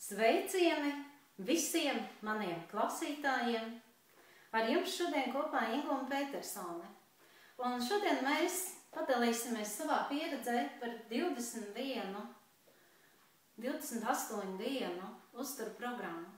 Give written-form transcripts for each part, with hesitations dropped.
Sveicieni visiem maniem klausītājiem! Ar jums šodien kopā Ingūna Petersone. Un šodien mēs padalīsimies savā pieredzē par 28 dienu uzturu programmu.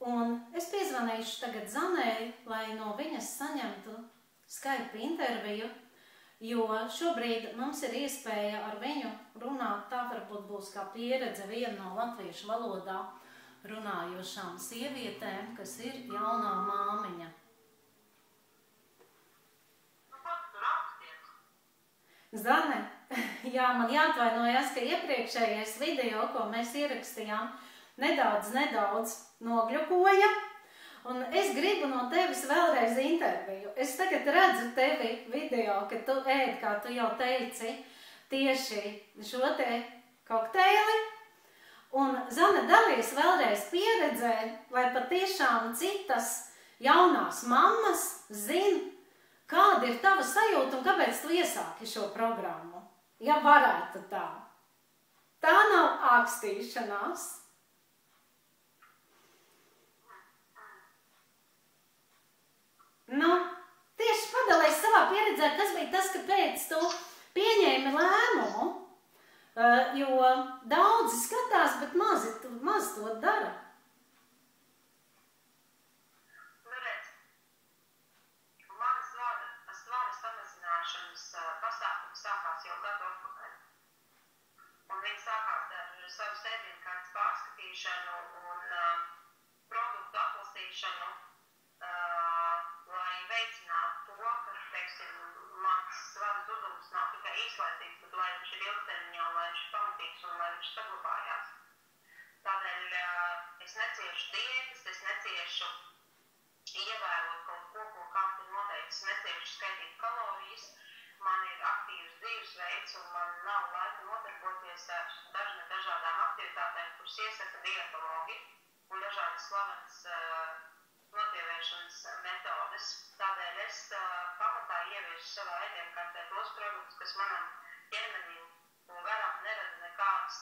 Un es piezvanīšu tagad Zanei, lai no viņas saņemtu Skype interviju, jo šobrīd mums ir iespēja ar viņu runāt, tā varbūt būs kā pieredze viena no latviešu valodā runājošām sievietēm, kas ir jaunā māmiņa. Zane, jā, man jāatvainojas, ka iepriekšējais video, ko mēs ierakstījām, nedaudz nogļukoja. Un es gribu no tevis vēlreiz interviju. Es tagad redzu tevi video, ka tu ēd, kā tu jau teici, tieši šo te kokteili. Un Zane dalies vēlreiz pieredzē, lai patiešām citas jaunās mammas zin, kāda ir tava sajūta un kāpēc tu iesāki šo programmu. Ja varētu tā. Tā nav ākstīšanās. Nu, tieši padalies savā pieredzē, kas bija tas, kāpēc tu pieņēmi lēmumu, jo daudzi skatās, bet maz to dara. Nu, redz, mana svara samazināšanas pasākums sākās jau gadu atpakaļ. Un viņi sākās ar savu ēdienkartes pārskatīšanu un produktu atlasīšanu, lai veicinātu to, ka, teiksim, mans svara zudums nav tikai īslaicīgs, bet lai viņš ir ilgtermiņā, lai viņš ir pamatīgs un lai viņš saglabājās. Tādēļ es neciešu diētas, es neciešu ievērot kaut ko, kāds ir noteicis, neciešu skaitīt kalorijas, man ir aktīvs dzīvesveids un man nav laika nodarboties ar dažādām aktivitātēm, kuras iesaka dietologi un dažādas slavenas nodievēšanas metodes. Tādēļ es pamatā ieviešu savā ēdienkartē tos produktus, kas manam ķermenim un garam nerada nekādas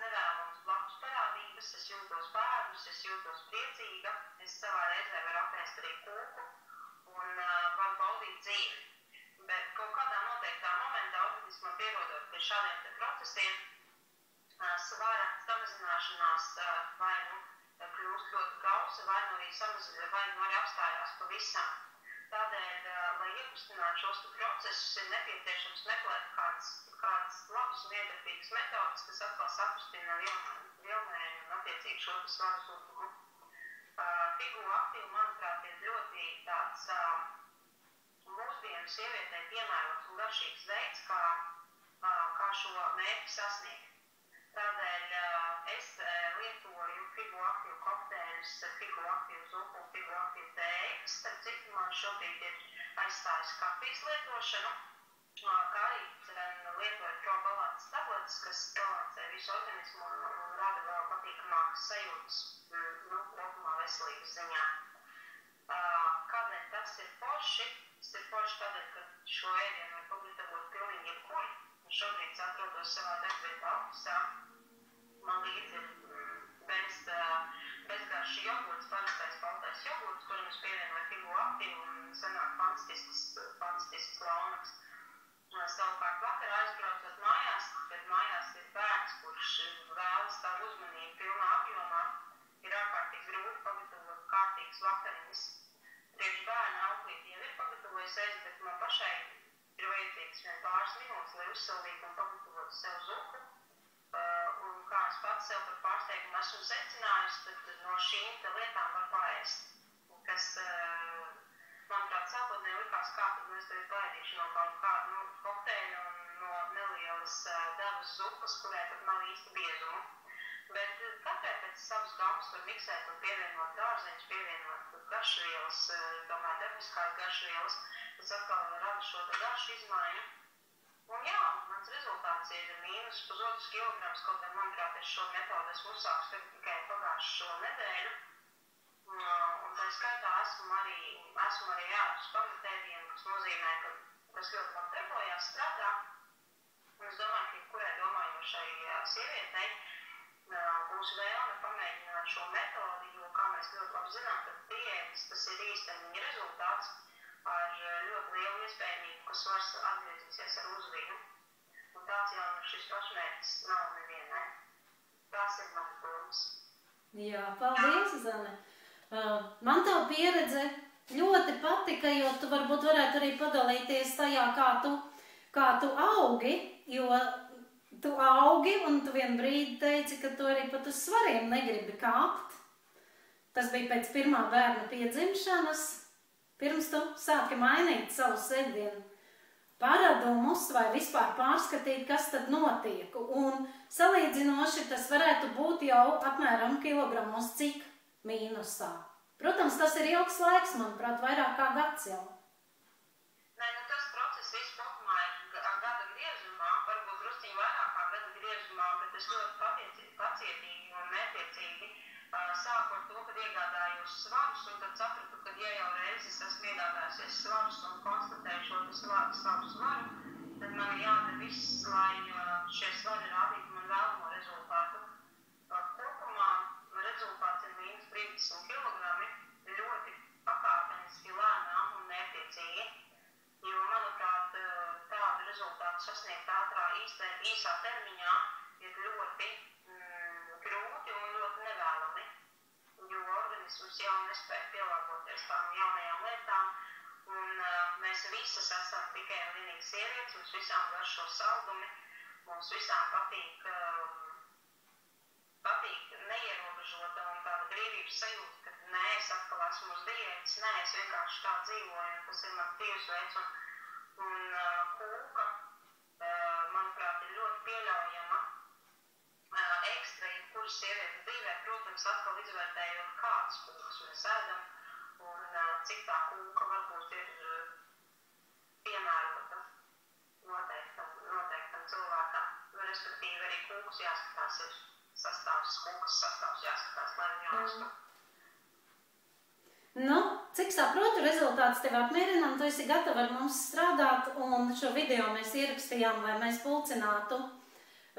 nevēlamas blakus parādības. Es jūtos bēdus, es jūtos priecīga, es savā reizē varu apēst arī kūku un varu baudīt dzīvi. Bet kaut kādā noteiktā momentā, organismam pierodot pie šādiem procesiem, svara samazināšanās vai kļūst ļoti gausa, vai nu arī apstājās pavisam. Tādēļ, lai iekustinātu šos procesus, ir nepieciešams meklēt kādas labas un iedarbīgas metodas, kas atkal sakustina vilnēju un attiecīgi šo svaru zudumu. Figūra aktīva, manuprāt, ir ļoti tāds mūsdienu sievietei piemērots un garšīgs veids, kā šo mērķi sasniegt. Tādēļ es lietoju figūra aktīvu kokteļus, figūra aktīvu zupu un figūra aktīvu tējas. Starp citu, man šobrīd ir aizstājis kafijas lietošanu, kā arī lietoju probalātas tabletes, kas balansē visu organismu un rada vēl patīkamākas sajūtas, kopumā veselības ziņā. Kādēļ tas ir forši? Tas ir forši tādēļ, ka šo ēdienu var pagatavot pilnīgi jebkur. Šobrīd es atrodos savā darbvietā ofisā. Man līdzi ir bezgarša jogurts, parastais baltais jogurts, kuram es pievienoju figūra aktīvu un sanāk fantastisks launaks. Savukārt vakar aizbraucot mājās, kad mājās ir bērns, kurš vēlas tavu uzmanību pilnā apjomā, ir ārkārtīgi grūti pagatavot kārtīgas vakariņas. Priekš bērna auklīti jau ir pagatavojis ēst, bet man pašai ir vajadzīgs vien pāris minūtes, lai uzsildītu un pagatavotu sev zupu. Un kā es pats sev par pārsteigumu esmu secinājusi, tad no šīm lietām var paēst. Kas, manuprāt, sākotnēji likās, kā tad es to paēdīšu no kaut kādu kokteļu un no nelielas devas zupas, kurai pat nav īsti biezumu. Bet katrai pēc savas gamas var miksēt un pievienot dārzeņus, pievienot garšvielas, tomēr dabiskās garšvielas, kas atkal rada šo garšu izmaiņu. Un jā, mans rezultāts ir -1,5 kilograms, kaut gan, manuprāt, es šo metodu esmu uzsākusi tikai pagājušo nedēļu. Un tā skaitā esmu arī ēdus pamatēdienu, kas nozīmē, ka tas ļoti labi darbojās strādā. Un es domāju, ka jebkurai domājošai sievietei ir īstermiņa rezultāts ar ļoti lielu iespējamību, ka svars atgriezīsies ar uzviju. Un tāds jau šis pašmērķis nav nevienai. Tās ir manas domas. Jā, paldies, Zane. Man tā pieredze ļoti patika, jo tu varbūt varētu arī padalīties tajā, kā tu augi, jo tu augi un tu vienu brīdi teici, ka tu arī pat uz svariem negribi kāpt. Tas bija pēc pirmā bērna piedzimšanas, pirms tu sāki mainīt savu sēdienu paradumus vai vispār pārskatīt, kas tad notiek. Un salīdzinoši tas varētu būt jau apmēram kilogramos cik mīnusā. Protams, tas ir ilgs laiks, manuprāt, vairāk kā gads jau. Nē, nu tas process viss kopumā ir gada griezumā, varbūt drusciņi vairāk kā gada griezumā, bet es ļoti pacietīgi un mērķiecīgi sāku ar to, kad iegādājos svarus, un tad sapratu, ka ja jau reizes esmu iegādājusies svarus un konstatēju šo savu svaru, tad man ir jādara viss, lai šie svari rādītu man vēlamo rezultātu. Kopumā rezultāts ir mīnus 30 kilogrami, ļoti pakāpeniski, lēnām un mērķiecīgi, jo, manuprāt, tādu rezultātu sasniegt ātrā īsā termiņā ir ļoti grūti un ļoti nevēlami, jo organisms jau nespēja pielāgoties tām jaunajām lietām, un mēs visas esam tikai un vienīgi sievietes, mums visām garšo saldumi, mums visām patīk neierobežota un tāda brīvības sajūta, ka nē, es atkal esmu uz diētas, nē, es vienkārši tā dzīvoju, un tas ir mans dzīvesveids, un kūka, manuprāt, ir ļoti pieļaujama ekstra, jebkuras sievietes dzīvē, protams, atkal izvērtējot kādas kūkas mēs ēdam un cik tā kūka varbūt ir piemērota noteiktam cilvēkam. Respektīvi arī kūkas jāskatās ir kūkas sastāvs jāskatās, lai viņu augstu. Nu, cik saprotu, rezultāts tev apmierina, un tu esi gatava ar mums strādāt, un šo video mēs ierakstījām, lai mēs pulcinātu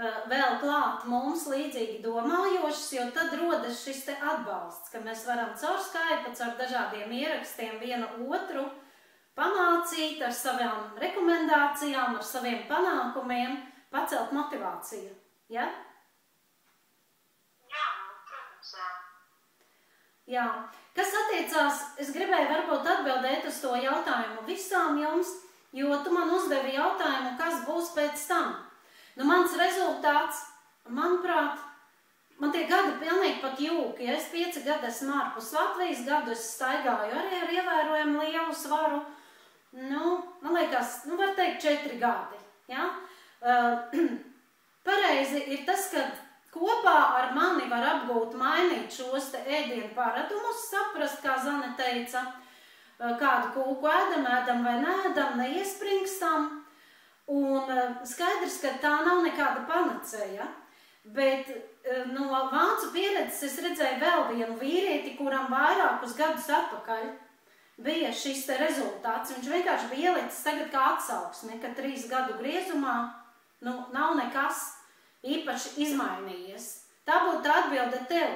vēl klāt mums līdzīgi domājošas, jo tad rodas šis te atbalsts, ka mēs varam caur Skype, caur dažādiem ierakstiem vienu otru pamācīt ar savām rekomendācijām, ar saviem panākumiem, pacelt motivāciju. Ja? Jā, protams, jā. Jā. Kas attiecās, es gribēju varbūt atbildēt uz to jautājumu visām jums, jo tu man uzdevi jautājumu, kas būs pēc tam. Nu, mans rezultāts, manuprāt, man tie gadi pilnīgi pat jūki. Ja es 5 gadi esmu ārpus Latvijas, gadu es staigāju arī ar ievērojumu lielu svaru. Nu, man liekas, var teikt 4 gadi. Ja? Pareizi ir tas, ka kopā ar mani var apgūt mainīt šos te ēdienu paradumus, saprast, kā Zane teica, kādu kūku ēdam vai neēdam, neiespringstam. Un skaidrs, ka tā nav nekāda panacēja, bet no vācu pieredzes es redzēju vēl vienu vīrieti, kuram vairākus gadus atpakaļ bija šis te rezultāts. Viņš vienkārši bija ielicis tagad kā atsauksme, ka 3 gadu griezumā nav nekas īpaši izmainījies. Tā būtu atbilde tev.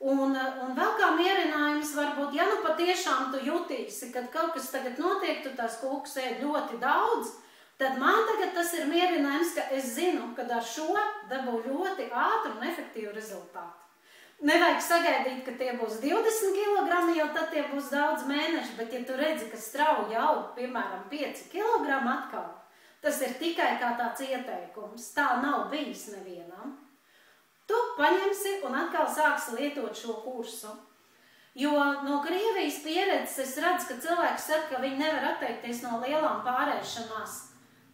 Un vēl kā mierinājums varbūt, ja nu patiešām tu jutīsi, kad kaut kas tagad notiek, tu tās kūkas ēd ļoti daudz, tad man tagad tas ir mierinājums, ka es zinu, ka ar šo dabū ļoti ātru un efektīvu rezultātu. Nevajag sagaidīt, ka tie būs 20 kg, jo tad tie būs daudz mēneši, bet ja tu redzi, ka strauji aug, piemēram, 5 kg atkal, tas ir tikai kā tāds ieteikums. Tā nav bijis nevienam. Tu paņemsi un atkal sāksi lietot šo kursu. Jo no Krievijas pieredzes es redzu, ka cilvēki saka, ka viņi nevar atteikties no lielām pārēšanās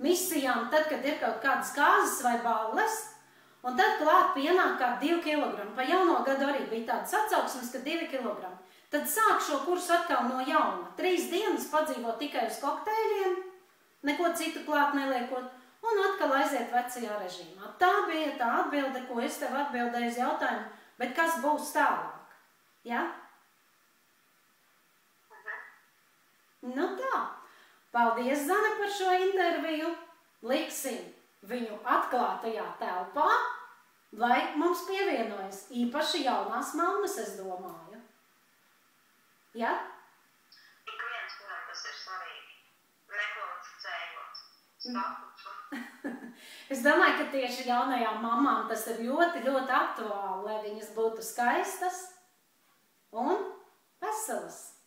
misijām, tad, kad ir kaut kādas kāzas vai balles, un tad klāt pienāk kā 2 kg. Pa jauno gadu arī bija tādas atsauksmes, ka 2 kg. Tad sāk šo kursu atkal no jauna. 3 dienas padzīvo tikai uz kokteļiem, neko citu klāt neliekot, un atkal aiziet vecajā režīmā. Tā bija tā atbilde, ko es tev atbildēju uz jautājumu, bet kas būs tālāk? Ja? Nu tā. Paldies, Zane, par šo interviju. Liksim viņu atklātajā telpā, lai mums pievienojas īpaši jaunās mammas, es domāju. Ja? Es domāju, ka tieši jaunajām mamām tas ir ļoti, ļoti aktuāli, lai viņas būtu skaistas un veselas.